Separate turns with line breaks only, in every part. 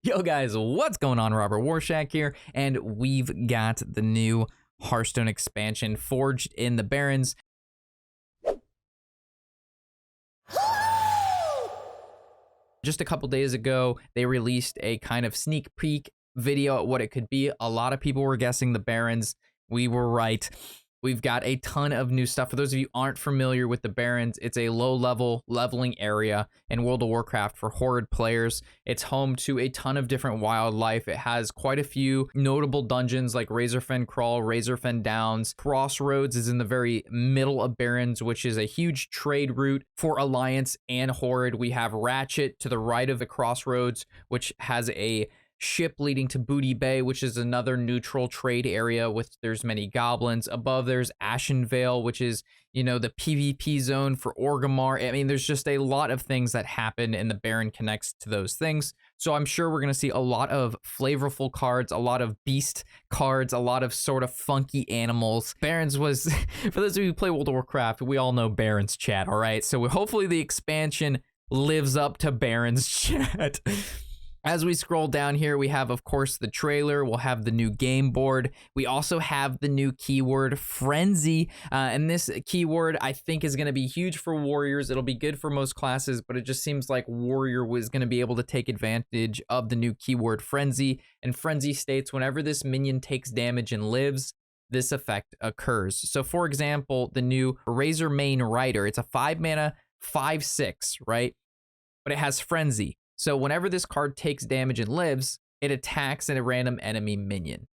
Yo guys, what's going on? Robert Warshak here, and we've got the new Hearthstone expansion forged in the Barrens. Just a couple days ago, they released a kind of sneak peek video at what it could be. A lot of people were guessing the Barrens. We were right. We've got a ton of new stuff. For those of you who aren't familiar with the Barrens, it's a low-level leveling area in World of Warcraft for Horde players. It's home to a ton of different wildlife. It has quite a few notable dungeons like Razorfen Crawl, Razorfen Downs. Crossroads is in the very middle of Barrens, which is a huge trade route for Alliance and Horde. We have Ratchet to the right of the Crossroads, which has a ship leading to Booty Bay, which is another neutral trade area with there's many goblins. Above there's Ashenvale, which is, you know, the PvP zone for Orgrimmar. I mean, there's just a lot of things that happen, and the Baron connects to those things. So I'm sure we're going to see a lot of flavorful cards, a lot of beast cards, a lot of sort of funky animals. Barrens was, for those of you who play World of Warcraft, we all know Barrens chat, all right? So hopefully the expansion lives up to Barrens chat. As we scroll down here, we have, of course, the trailer. We'll have the new game board. We also have the new keyword Frenzy. And this keyword, I think, is going to be huge for Warriors. It'll be good for most classes, but it just seems like Warrior was going to be able to take advantage of the new keyword Frenzy. And Frenzy states whenever this minion takes damage and lives, this effect occurs. So, for example, the new Razormane Rider, it's a 5-mana, 5/6, right? But it has Frenzy. So whenever this card takes damage and lives, it attacks a random enemy minion.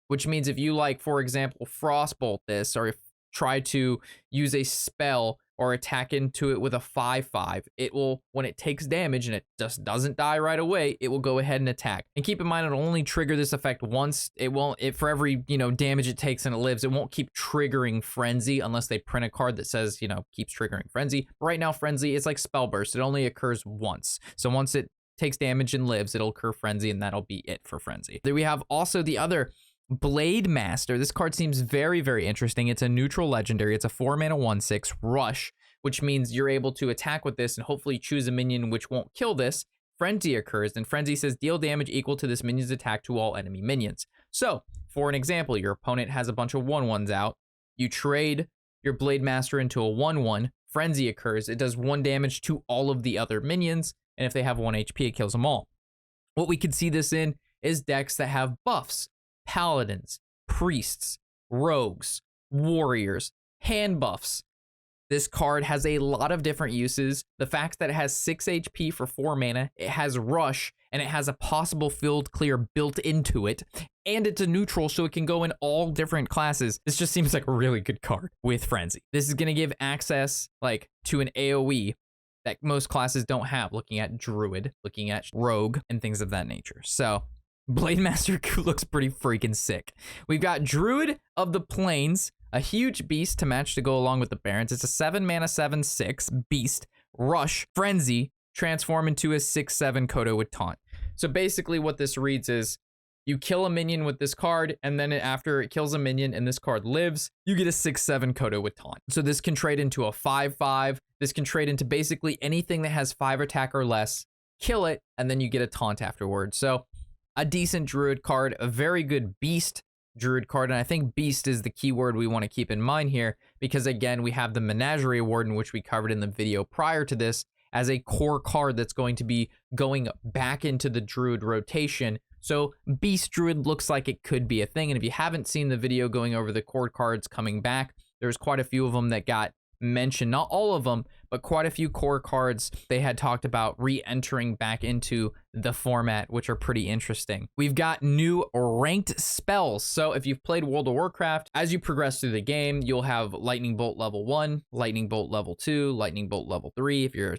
Which means if you, like, for example, Frostbolt this, or try to use a spell or attack into it with a 5/5, it will, when it takes damage and it just doesn't die right away, it will go ahead and attack. And keep in mind, it'll only trigger this effect once. It won't, for every, damage it takes and it lives, it won't keep triggering Frenzy unless they print a card that says, keeps triggering Frenzy. Right now, Frenzy is like Spell Burst. It only occurs once. So once it takes damage and lives, it'll occur Frenzy, and that'll be it for Frenzy. Then we have also the other Blade Master. This card seems very, very interesting. It's a neutral legendary. It's a 4-mana 1/6 rush, which means you're able to attack with this and hopefully choose a minion which won't kill this. Frenzy occurs, and Frenzy says deal damage equal to this minion's attack to all enemy minions. So, for an example, your opponent has a bunch of 1/1s out. You trade your Blade Master into a 1/1. Frenzy occurs. It does 1 damage to all of the other minions, and if they have 1 HP, it kills them all. What we could see this in is decks that have buffs, paladins, priests, rogues, warriors, hand buffs. This card has a lot of different uses. The fact that it has 6 HP for 4 mana, it has rush, and it has a possible field clear built into it, and it's a neutral, so it can go in all different classes. This just seems like a really good card with Frenzy. This is going to give access to an AoE that most classes don't have, looking at Druid, looking at Rogue, and things of that nature. So, Blade Master looks pretty freaking sick. We've got Druid of the Plains, a huge beast to match to go along with the Barrens. It's a 7-mana 7/6 beast, rush, Frenzy, transform into a 6/7 Kodo with taunt. So basically what this reads is, you kill a minion with this card, and then after it kills a minion and this card lives, you get a 6/7 Kodo with taunt. So this can trade into a 5/5. This can trade into basically anything that has 5 attack or less. Kill it, and then you get a taunt afterwards. So a decent Druid card, a very good beast Druid card, and I think beast is the key word we want to keep in mind here, because again, we have the Menagerie Warden, which we covered in the video prior to this, as a core card that's going to be going back into the Druid rotation. So Beast Druid looks like it could be a thing. And if you haven't seen the video going over the core cards coming back, there's quite a few of them that got mentioned. Not all of them, but quite a few core cards they had talked about re-entering back into the format, which are pretty interesting. We've got new ranked spells. So if you've played World of Warcraft, as you progress through the game, you'll have Lightning Bolt level 1, Lightning Bolt level 2, Lightning Bolt level 3. If you're,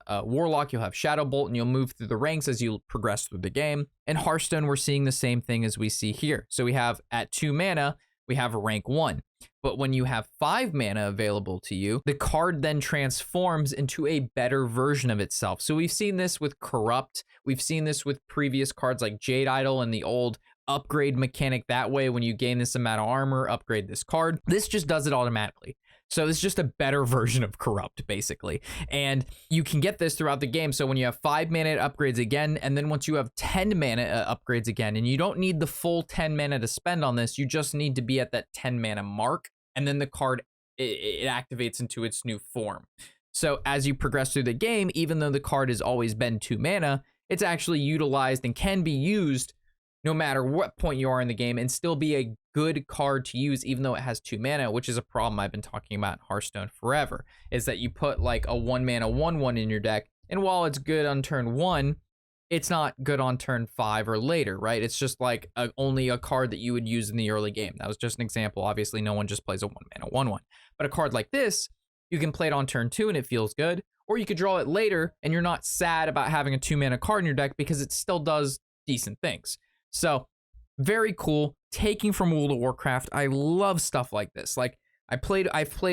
a Warlock, you'll have Shadow Bolt, and you'll move through the ranks as you progress through the game. In Hearthstone, we're seeing the same thing as we see here. So we have at 2 mana, we have rank 1. But when you have 5 mana available to you, the card then transforms into a better version of itself. So we've seen this with Corrupt. We've seen this with previous cards like Jade Idol and the old upgrade mechanic that way. When you gain this amount of armor, upgrade this card. This just does it automatically. So it's just a better version of Corrupt, basically. And you can get this throughout the game. So when you have 5 mana, it upgrades again. And then once you have 10 mana, upgrades again. And you don't need the full 10 mana to spend on this. You just need to be at that 10 mana mark. And then the card, it activates into its new form. So as you progress through the game, even though the card has always been 2 mana, it's actually utilized and can be used no matter what point you are in the game and still be a good card to use, even though it has 2 mana, which is a problem I've been talking about in Hearthstone forever, is that you put like a 1 mana 1/1 in your deck, and while it's good on turn 1, it's not good on turn 5 or later, right? It's just like only a card that you would use in the early game. That was just an example. Obviously, no one just plays a 1 mana 1/1. But a card like this, you can play it on turn 2 and it feels good, or you could draw it later and you're not sad about having a 2 mana card in your deck because it still does decent things. So very cool. Taking from World of Warcraft. I love stuff like this. Like I've played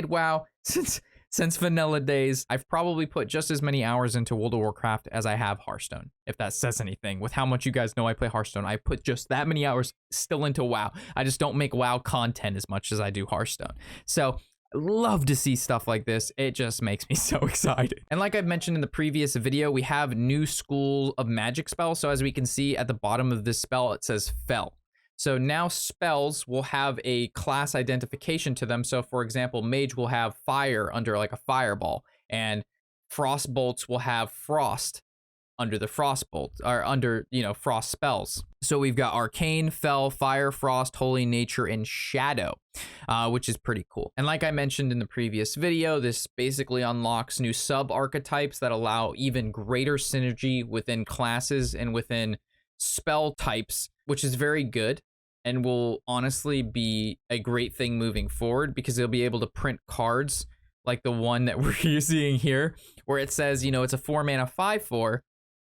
WoW since vanilla days. I've probably put just as many hours into World of Warcraft as I have Hearthstone, if that says anything. With how much you guys know I play Hearthstone, I put just that many hours still into WoW. I just don't make WoW content as much as I do Hearthstone. So I love to see stuff like this. It just makes me so excited. And like I've mentioned in the previous video, we have new school of magic spells. So as we can see at the bottom of this spell, it says Fel. So now spells will have a class identification to them. So for example, mage will have fire under like a fireball, and frost bolts will have frost under the frost bolt, or under, you know, frost spells. So we've got arcane, fel, fire, frost, holy, nature, and shadow, which is pretty cool. And like I mentioned in the previous video, this basically unlocks new sub archetypes that allow even greater synergy within classes and within spell types, which is very good and will honestly be a great thing moving forward, because they'll be able to print cards like the one that we're using here, where it says, you know, it's a 4 mana 5/4.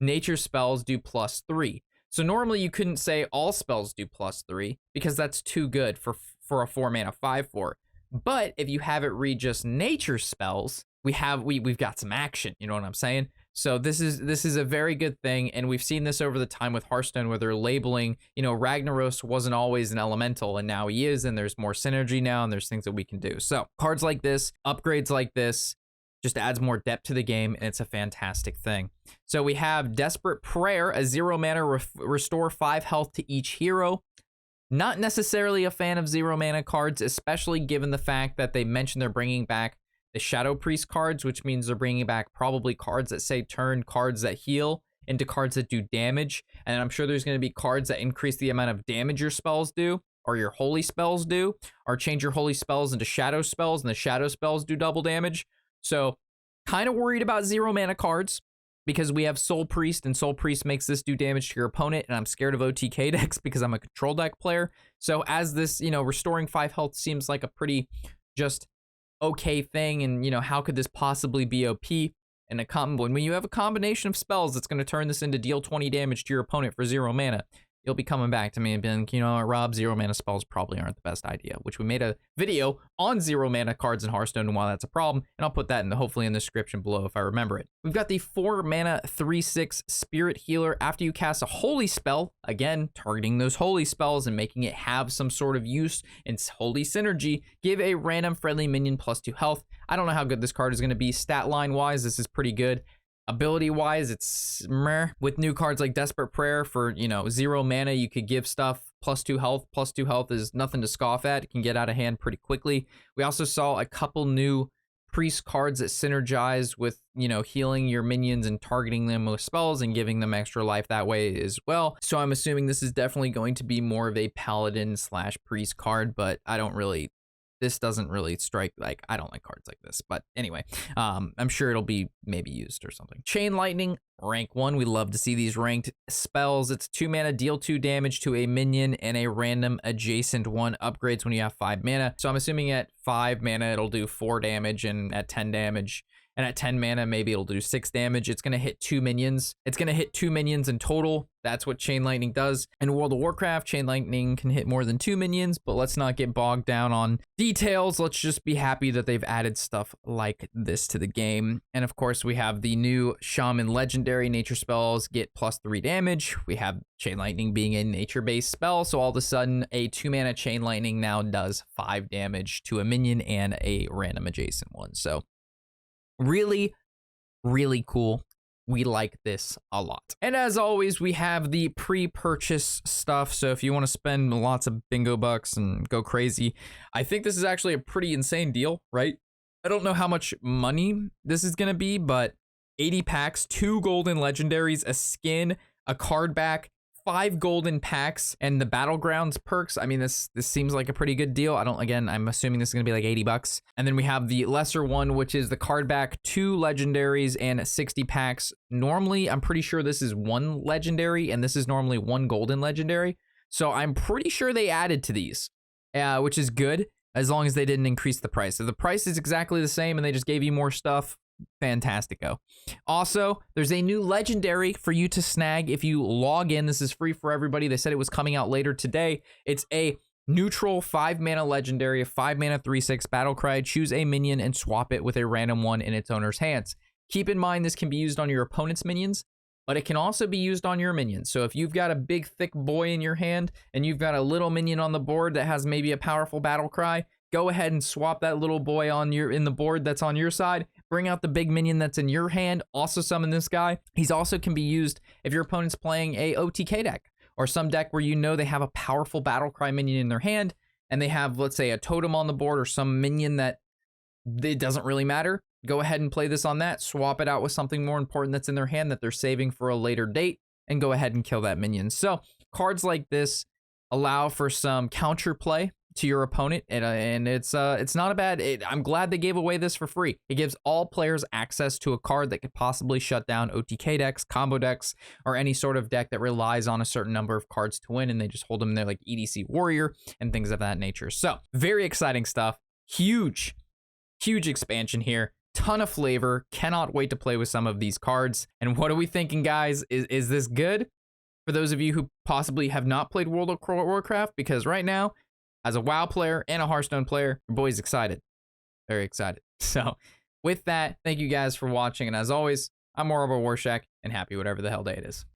Nature spells do +3. So normally you couldn't say all spells do +3 because that's too good for a 4 mana 5/4. But if you have it read just nature spells, we've got some action. You know what I'm saying? So this is a very good thing, and we've seen this over the time with Hearthstone, where they're labeling, you know, Ragnaros wasn't always an elemental, and now he is, and there's more synergy now, and there's things that we can do. So cards like this, upgrades like this, just adds more depth to the game, and it's a fantastic thing. So we have Desperate Prayer, a 0 mana restore 5 health to each hero. Not necessarily a fan of 0 mana cards, especially given the fact that they mentioned they're bringing back the Shadow Priest cards, which means they're bringing back probably cards that say turn cards that heal into cards that do damage. And I'm sure there's going to be cards that increase the amount of damage your spells do, or your holy spells do, or change your holy spells into shadow spells, and the shadow spells do double damage. So kind of worried about 0 mana cards, because we have Soul Priest, and Soul Priest makes this do damage to your opponent, and I'm scared of OTK decks because I'm a control deck player. So as this, you know, restoring 5 health seems like a pretty just okay thing, and, you know, how could this possibly be OP? And when you have a combination of spells that's going to turn this into deal 20 damage to your opponent for 0 mana, you'll be coming back to me and being like, you know, Rob, 0 mana spells probably aren't the best idea, which we made a video on 0 mana cards in Hearthstone and why that's a problem, and I'll put that hopefully in the description below if I remember it. We've got the 4 mana 3/6 Spirit Healer. After you cast a holy spell, again, targeting those holy spells and making it have some sort of use and holy synergy, give a random friendly minion +2 health. I don't know how good this card is going to be. Stat line wise, this is pretty good. Ability wise, it's meh. With new cards like Desperate Prayer, for, you know, 0 mana, you could give stuff +2 health. +2 health is nothing to scoff at. It can get out of hand pretty quickly. We also saw a couple new priest cards that synergize with, you know, healing your minions and targeting them with spells and giving them extra life that way as well. So I'm assuming this is definitely going to be more of a paladin / priest card, but this doesn't really strike, like, I don't like cards like this. But anyway, I'm sure it'll be maybe used or something. Chain Lightning, rank 1. We love to see these ranked spells. It's 2 mana, deal 2 damage to a minion and a random adjacent one. Upgrades when you have 5 mana. So I'm assuming at 5 mana, it'll do 4 damage, and at 10 damage, and at 10 mana, maybe it'll do 6 damage. It's going to hit 2 minions. It's going to hit 2 minions in total. That's what Chain Lightning does. In World of Warcraft, Chain Lightning can hit more than 2 minions, but let's not get bogged down on details. Let's just be happy that they've added stuff like this to the game. And of course, we have the new Shaman Legendary. Nature spells get +3 damage. We have Chain Lightning being a nature-based spell, so all of a sudden, a 2-mana Chain Lightning now does 5 damage to a minion and a random adjacent one. So really, really cool. We like this a lot. And as always, we have the pre-purchase stuff. So if you want to spend lots of bingo bucks and go crazy, I think this is actually a pretty insane deal, right? I don't know how much money this is going to be, but 80 packs, 2 golden legendaries, a skin, a card back, 5 golden packs, and the Battlegrounds perks. I mean, this seems like a pretty good deal. I'm assuming this is going to be like 80 bucks. And then we have the lesser one, which is the card back, 2 legendaries, and 60 packs. Normally, I'm pretty sure this is 1 legendary, and this is normally 1 golden legendary. So I'm pretty sure they added to these, which is good, as long as they didn't increase the price. If the price is exactly the same and they just gave you more stuff, fantastico. Also, there's a new legendary for you to snag if you log in. This is free for everybody. They said it was coming out later today. It's a neutral 5-mana legendary, a 5-mana 3/6 battle cry. Choose a minion and swap it with a random one in its owner's hands. Keep in mind this can be used on your opponent's minions, but it can also be used on your minions. So if you've got a big thick boy in your hand and you've got a little minion on the board that has maybe a powerful battle cry, go ahead and swap that little boy in the board that's on your side. Bring out the big minion that's in your hand. Also summon this guy. He's also can be used if your opponent's playing a OTK deck or some deck where you know they have a powerful battle cry minion in their hand and they have, let's say, a totem on the board or some minion that it doesn't really matter. Go ahead and play this on that. Swap it out with something more important that's in their hand that they're saving for a later date and go ahead and kill that minion. So cards like this allow for some counter play to your opponent, and it's not a bad. I'm glad they gave away this for free. It gives all players access to a card that could possibly shut down OTK decks, combo decks, or any sort of deck that relies on a certain number of cards to win, and they just hold them there like EDC Warrior and things of that nature. So very exciting stuff. Huge expansion here. Ton of flavor. Cannot wait to play with some of these cards. And what are we thinking, guys? Is this good for those of you who possibly have not played World of Warcraft? Because right now, as a WoW player and a Hearthstone player, your boy's excited. Very excited. So with that, thank you guys for watching. And as always, I'm Moreover Warshak and happy whatever the hell day it is.